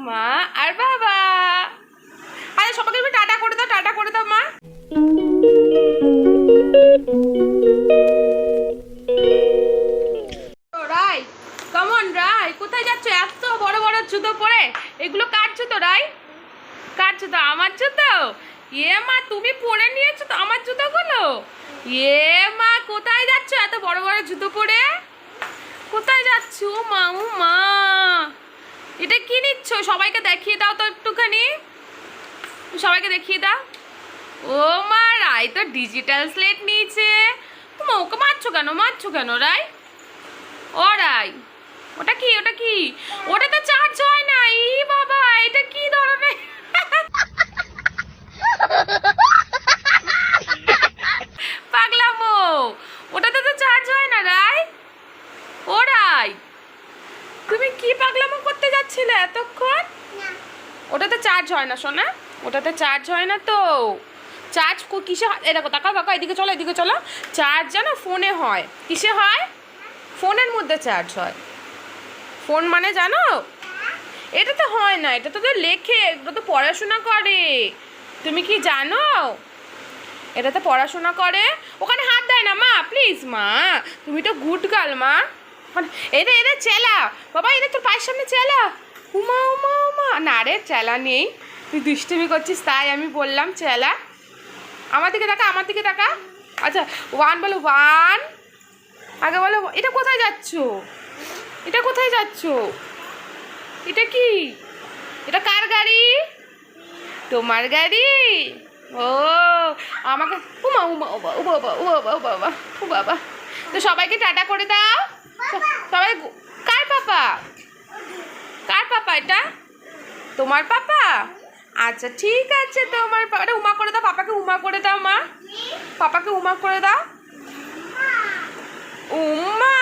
মা আর বাবা। আরে সবাইকে একটু টাটা করে দাও, টাটা করে দাও মা। রাই, কমন রাই, কোথায় যাচ্ছ এত বড় বড় জুতো পরে? এগুলো কার জুতো রাই? কার জুতো? আমার জুতো? মা তুমি পরে নিয়েছো তো আমার জুতোগুলো? মা কোথায় যাচ্ছ এত বড় বড় জুতো পরে? কোথায় যাচ্ছ? মা ও মা, এটা কি নিচ্ছ? সবাইকে দেখিয়ে দাও তো একটুখানি, সবাইকে দেখিয়ে দাও। ও মা, রাই তো ডিজিটাল স্লেট নিয়েছে। তুমি ওকে মারছো কেন, মারছো কেন রাই? ও রাই, ওটা কি, ওটা কি? ওটা তো চার্জ হয় না। বাবা, এটা কি ধরনের পাগলামো? ওটাতে তো চার্জ হয় না রাই। ও রাই, তুমি কি পাগলামো করতে যাচ্ছিলে এতক্ষণ? ওটাতে চার্জ হয় না সোনা, ওটাতে চার্জ হয় না তো। চার্জ কিসে হয়? এই দেখো, তাকাও তাকাও, এদিকে চলো, এদিকে চলো। চার্জ জানো ফোনে হয়। কিসে হয়? ফোনের মধ্যে চার্জ হয়। ফোন মানে জানো? এটা তো হয় না, এটা তো লেখে, এটা তো পড়াশোনা করে। তুমি কি জানো? এটা তো পড়াশোনা করে। ওখানে হাত দেয় না মা, প্লিজ মা, তুমি তো গুড গার্ল মা। এরে এরে চেলা বাবা, এরে তোর পায়ের সামনে চেলা। উমা উমা উমা, না রে চেলা নেই, তুই দুষ্টুমি করছিস তাই আমি বললাম চেলা। আমার দিকে তাকা, আমার দিকে তাকা। আচ্ছা, ওয়ান বলো, ওয়ান। আগে বলো, এটা কোথায় যাচ্ছ? এটা কোথায় যাচ্ছ? এটা কি? এটা কার গাড়ি? তোমার গাড়ি? ও আমাকে, উমা উমা উমা ও বাবা ও বাবা ও বাবা ও বাবা। তো সবাইকে টাটা করে দাও সবাই। কার পাপা? কার পাপা এটা? তোমার পাপা? আচ্ছা ঠিক আছে, তোমার পাপাটা উমা করে দাও, পাপাকে উমা করে দাও মা, পাপাকে উমা করে দাও। উম্মা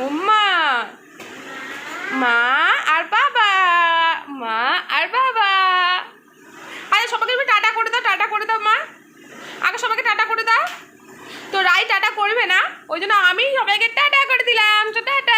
উম্মা, মা আর বাবা, মা আর বাবা। আরে সবাইকে একটু টাটা করে দাও, টাটা করে দাও মা। আগে সবাইকে টাটা করে দাও। তো রাই টাটা করবে না, ওই জন্য আমি সবাইকে টাটা করে দিলাম। টাটা।